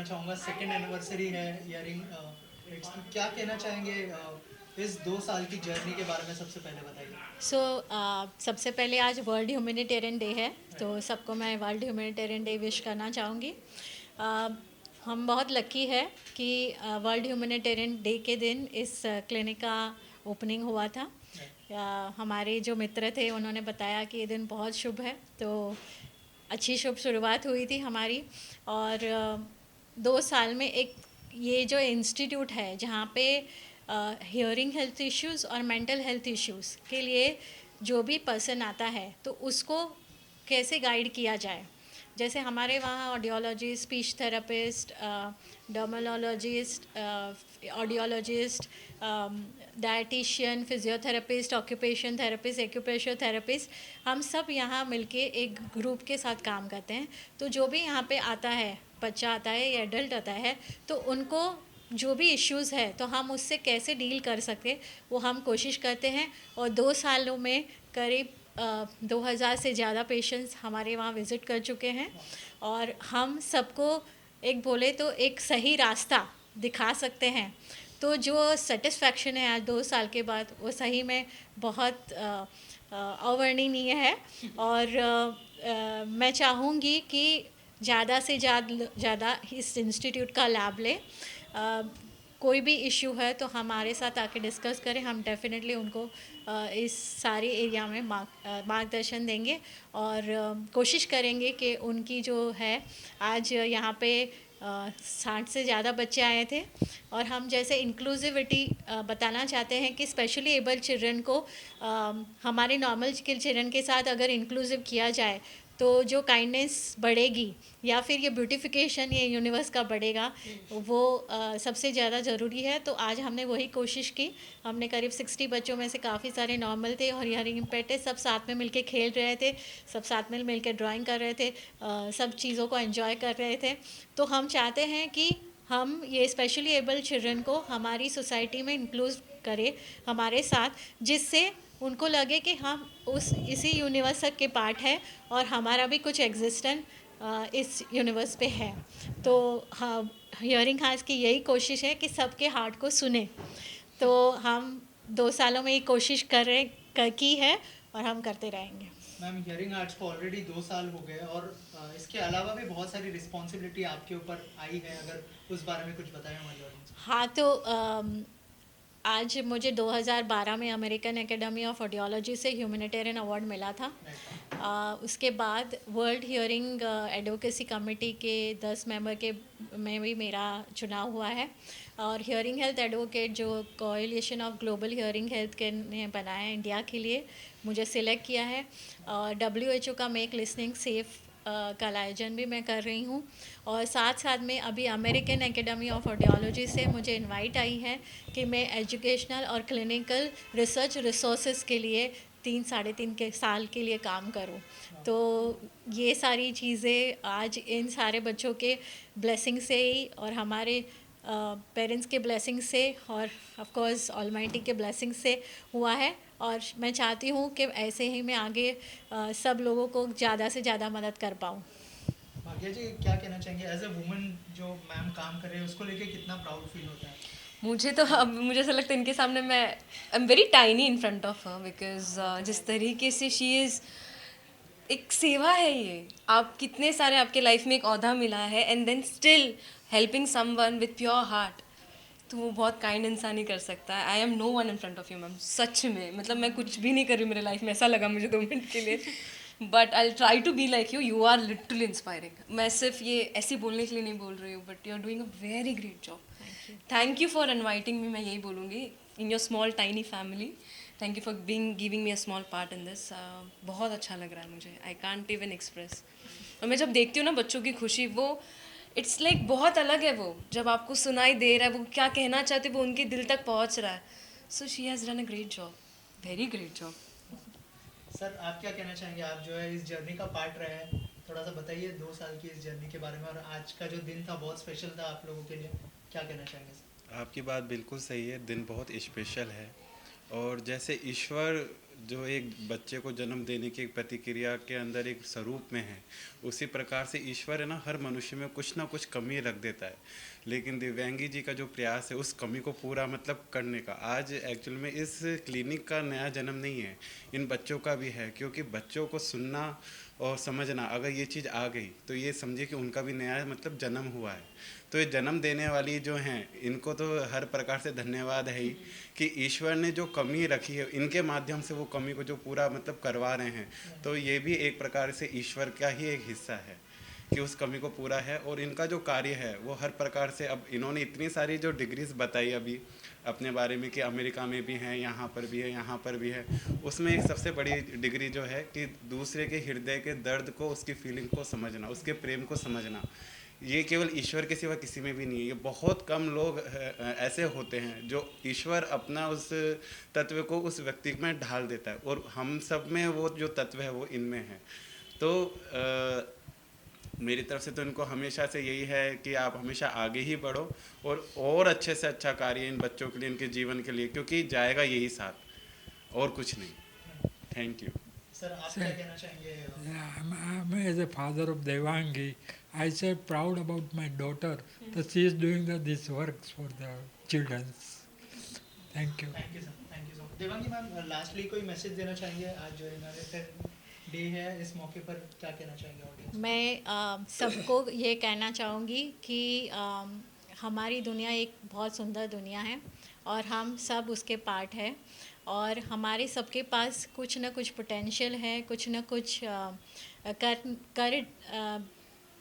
करना चाहूँगा, second anniversary है ईयरिंग क्या कहना चाहेंगे इस 2 साल की जर्नी के बारे में सबसे पहले बताइए। सबसे पहले आज वर्ल्ड ह्यूमैनिटेरियन डे है, तो सबको मैं वर्ल्ड ह्यूमैनिटेरियन डे विश करना चाहूँगी। uh, हम बहुत लकी है कि वर्ल्ड ह्यूमैनिटेरियन डे के दिन इस क्लिनिक का ओपनिंग हुआ था। हमारे जो मित्र थे उन्होंने बताया कि ये दिन बहुत शुभ है, तो अच्छी शुभ शुरुआत हुई थी हमारी। और 2 साल में एक ये जो इंस्टीट्यूट है जहाँ पे हियरिंग हेल्थ इश्यूज़ और मेंटल हेल्थ इश्यूज़ के लिए जो भी पर्सन आता है तो उसको कैसे गाइड किया जाए। जैसे हमारे वहाँ audiologist, speech therapist, dermatologist, audiologist, dietitian, physiotherapist, occupation therapist, acupressure therapist, हम सब यहाँ मिलके एक ग्रुप के साथ काम करते हैं। तो जो भी यहाँ पे आता है, बच्चा आता है या एडल्ट आता है, तो उनको जो भी इश्यूज़ है तो हम उससे कैसे डील कर सकें वो हम कोशिश करते हैं। और 2 सालों में करीब 2000 से ज़्यादा पेशेंट्स हमारे वहाँ विज़िट कर चुके हैं, और हम सबको एक बोले तो एक सही रास्ता दिखा सकते हैं। तो जो सेटिस्फैक्शन है आज 2 साल के बाद, वो सही में बहुत अवर्णनीय है। और मैं चाहूँगी कि ज़्यादा से ज़्यादा इस इंस्टीट्यूट का लाभ लें। कोई भी इशू है तो हमारे साथ आके डिस्कस करें, हम डेफिनेटली उनको इस सारे एरिया में मार्गदर्शन देंगे। और कोशिश करेंगे कि उनकी जो है, आज यहाँ पे 60 से ज़्यादा बच्चे आए थे, और हम जैसे इंक्लूसिविटी बताना चाहते हैं कि स्पेशली एबल चिल्ड्रन को हमारे नॉर्मल चिल्ड्रन के साथ अगर इंक्लूसिव किया जाए तो जो काइंडनेस बढ़ेगी या फिर ये ब्यूटिफिकेशन ये यूनिवर्स का बढ़ेगा, वो सबसे ज़्यादा ज़रूरी है। तो आज हमने वही कोशिश की। हमने करीब 60 बच्चों में से काफ़ी सारे नॉर्मल थे और हियरिंग इम्पेयर्ड थे, सब साथ में मिलके खेल रहे थे, सब साथ में मिलके ड्राइंग कर रहे थे, सब चीज़ों को एंजॉय कर रहे थे। तो हम चाहते हैं कि हम ये स्पेशली एबल चिल्ड्रन को हमारी सोसाइटी में इंक्लूड करें हमारे साथ, जिससे उनको लगे कि हम उस इसी यूनिवर्स के पार्ट है और हमारा भी कुछ एग्जिस्टेंस इस यूनिवर्स पे है। तो हाँ, हियरिंग हार्ट्स की यही कोशिश है कि सबके हार्ट को सुने। तो हम 2 सालों में ये कोशिश की है और हम करते रहेंगे। मैम, हियरिंग आर्ट्स को ऑलरेडी 2 साल हो गए और इसके अलावा भी बहुत सारी रिस्पॉन्सिबिलिटी आपके ऊपर आई है, अगर उस बारे में कुछ बताएं हमारी ऑडियंस हाँ, तो आज मुझे 2012 में अमेरिकन एकेडमी ऑफ ऑडियोलॉजी से ह्यूमैनिटेरियन अवार्ड मिला था। उसके बाद वर्ल्ड हियरिंग एडवोकेसी कमेटी के 10 मेंबर के में भी मेरा चुनाव हुआ है। और हियरिंग हेल्थ एडवोकेट जो coalition of global hearing health के ने बनाया है इंडिया के लिए, मुझे सिलेक्ट किया है। और WHO का मेक लिसनिंग सेफ़ का आयोजन भी मैं कर रही हूँ। और साथ साथ में अभी अमेरिकन एकेडमी ऑफ ऑडियोलॉजी से मुझे इनवाइट आई है कि मैं एजुकेशनल और क्लिनिकल रिसर्च रिसोर्सेज के लिए 3 साढ़े 3 के साल के लिए काम करूं। तो ये सारी चीज़ें आज इन सारे बच्चों के ब्लेसिंग से ही और हमारे पेरेंट्स के ब्लेसिंग से और ऑफ कोर्स ऑलमाइटी के ब्लेसिंग से हुआ है। और मैं चाहती हूँ कि ऐसे ही मैं आगे सब लोगों को ज़्यादा से ज़्यादा मदद कर पाऊँ। भाग्या जी, क्या कहना चाहेंगे एज ए वुमन जो मैम काम कर रहे हैं उसको लेके कितना प्राउड फील होता है? मुझे तो अब मुझे ऐसा लगता है इनके सामने मैं I am very tiny in front of her, because जिस तरीके से शी इज़ एक सेवा है ये। आप कितने सारे आपके लाइफ में एक औहदा मिला है and then still helping someone with pure heart, तो वो बहुत काइंड इंसान ही कर सकता है। I am no one in front of you ma'am, सच में। मतलब मैं कुछ भी नहीं कर रही हूँ मेरे लाइफ में, ऐसा लगा मुझे 2 मिनट के लिए। But I try to be like you, you are literally inspiring. मैं सिर्फ ये ऐसे बोलने के लिए नहीं बोल रही हूँ, but you are doing a very great job. Thank you for inviting me, मैं यही बोलूँगी, in your small tiny family. Thank you for giving me a small part in this. बहुत अच्छा लग रहा है मुझे, आई कांट इवन एक्सप्रेस। और मैं जब देखती हूँ ना बच्चों की खुशी, वो इट्स लाइक बहुत अलग है। वो जब आपको सुनाई दे रहा है, वो क्या कहना चाहते वो उनके दिल तक पहुँच रहा है। So she has done a great job, very great job. Sir, आप क्या कहना चाहेंगे? आप जो है इस जर्नी का पार्ट रहे हैं, थोड़ा सा बताइए 2 साल की इस जर्नी के बारे में। और आज का जो दिन था बहुत स्पेशल था आप लोगों के लिए, क्या कहना चाहेंगे सर? आपकी बात बिल्कुल सही है, दिन बहुत स्पेशल है। और जैसे ईश्वर जो एक बच्चे को जन्म देने की एक प्रतिक्रिया के अंदर एक स्वरूप में है, उसी प्रकार से ईश्वर है ना हर मनुष्य में कुछ ना कुछ कमी रख देता है। लेकिन दिव्यांगी जी का जो प्रयास है उस कमी को पूरा मतलब करने का, आज एक्चुअल में इस क्लिनिक का नया जन्म नहीं है, इन बच्चों का भी है। क्योंकि बच्चों को सुनना और समझना, अगर ये चीज़ आ गई तो ये समझिए कि उनका भी नया मतलब जन्म हुआ है। तो ये जन्म देने वाली जो हैं, इनको तो हर प्रकार से धन्यवाद है ही कि ईश्वर ने जो कमी रखी है इनके माध्यम से वो कमी को जो पूरा मतलब करवा रहे हैं, तो ये भी एक प्रकार से ईश्वर का ही एक हिस्सा है कि उस कमी को पूरा है। और इनका जो कार्य है वो हर प्रकार से, अब इन्होंने इतनी सारी जो डिग्रीज बताई अभी अपने बारे में कि अमेरिका में भी हैं, यहाँ पर भी है, यहाँ पर भी है, उसमें एक सबसे बड़ी डिग्री जो है कि दूसरे के हृदय के दर्द को, उसकी फीलिंग को समझना, उसके प्रेम को समझना, ये केवल ईश्वर के सिवा किसी में भी नहीं है। ये बहुत कम लोग ऐसे होते हैं जो ईश्वर अपना उस तत्व को उस व्यक्ति में ढाल देता है, और हम सब में वो जो तत्व है वो इनमें है। तो मेरी तरफ से तो इनको हमेशा से यही है कि आप हमेशा आगे ही बढ़ो और अच्छे से अच्छा कार्य इन बच्चों के लिए, इनके जीवन के लिए, क्योंकि जाएगा यही साथ और कुछ नहीं। Thank you. सर आप क्या कहना चाहेंगे? As a father of Devangi, I say proud about my daughter that she is doing this works for the children. Thank you. Thank you sir, thank you so much. Devangi ma'am, lastly कोई message देना चाहेंगे? आज जो humanitarian day है, इस मौके पर क्या कहना चाहेंगे ऑडियंस? मैं सबको ये कहना चाहूँगी कि हमारी दुनिया एक बहुत सुंदर दुनिया है और हम सब उसके पार्ट है, और हमारे सबके पास कुछ ना कुछ पोटेंशियल है, कुछ ना कुछ कर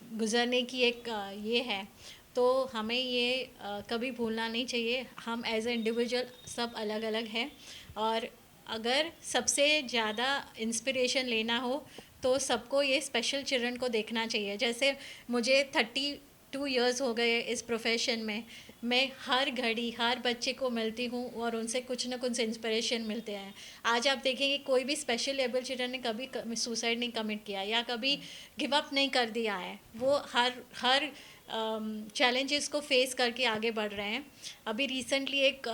गुज़रने की एक ये है। तो हमें ये कभी भूलना नहीं चाहिए। हम एज ए इंडिविजुअल सब अलग अलग हैं, और अगर सबसे ज़्यादा इंस्पिरेशन लेना हो तो सबको ये स्पेशल चिल्ड्रन को देखना चाहिए। जैसे मुझे 32 इयर्स हो गए इस प्रोफेशन में, मैं हर घड़ी हर बच्चे को मिलती हूँ और उनसे कुछ ना कुछ इंस्पिरेशन मिलते हैं। आज आप देखेंगे कोई भी स्पेशल एबल चिल्ड्रन ने कभी सुसाइड नहीं कमिट किया या कभी गिव अप नहीं कर दिया है। वो हर चैलेंजेस को फेस करके आगे बढ़ रहे हैं। अभी रिसेंटली एक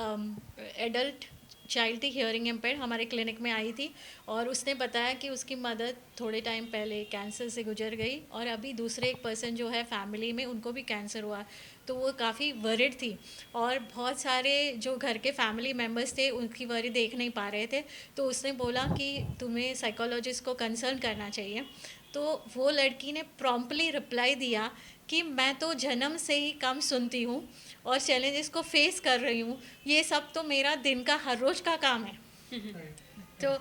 एडल्ट चाइल्ड थी हियरिंग इम्पेयर्ड, हमारे क्लिनिक में आई थी, और उसने बताया कि उसकी मदर थोड़े टाइम पहले कैंसर से गुजर गई, और अभी दूसरे एक पर्सन जो है फैमिली में उनको भी कैंसर हुआ। तो वो काफ़ी वरिड थी, और बहुत सारे जो घर के फैमिली मेम्बर्स थे उनकी वरी देख नहीं पा रहे थे। तो उसने बोला कि तुम्हें साइकोलॉजिस्ट को कंसल्ट करना चाहिए। तो वो लड़की ने प्रॉम्प्टली रिप्लाई दिया कि मैं तो जन्म से ही कम सुनती हूँ और चैलेंजेस को फेस कर रही हूँ, ये सब तो मेरा दिन का हर रोज़ का काम है। तो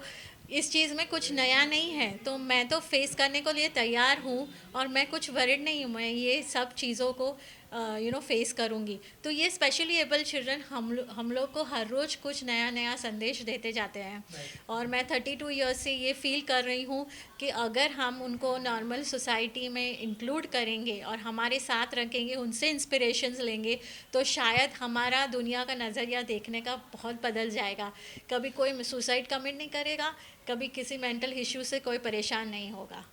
इस चीज़ में कुछ नया नहीं है, तो मैं तो फेस करने को लिए तैयार हूँ, और मैं कुछ वरिड नहीं हूँ, मैं ये सब चीज़ों को फेस करूँगी। तो ये स्पेशली एबल चिल्ड्रन हम लोग को हर रोज़ कुछ नया नया संदेश देते जाते हैं। और मैं 32 ईयर्स से ये फील कर रही हूँ कि अगर हम उनको नॉर्मल सोसाइटी में इंक्लूड करेंगे और हमारे साथ रखेंगे, उनसे इंस्पिरेशंस लेंगे, तो शायद हमारा दुनिया का नज़रिया देखने का बहुत बदल जाएगा। कभी कोई सुसाइड कमिट नहीं करेगा, कभी किसी मेंटल इश्यू से कोई परेशान नहीं होगा।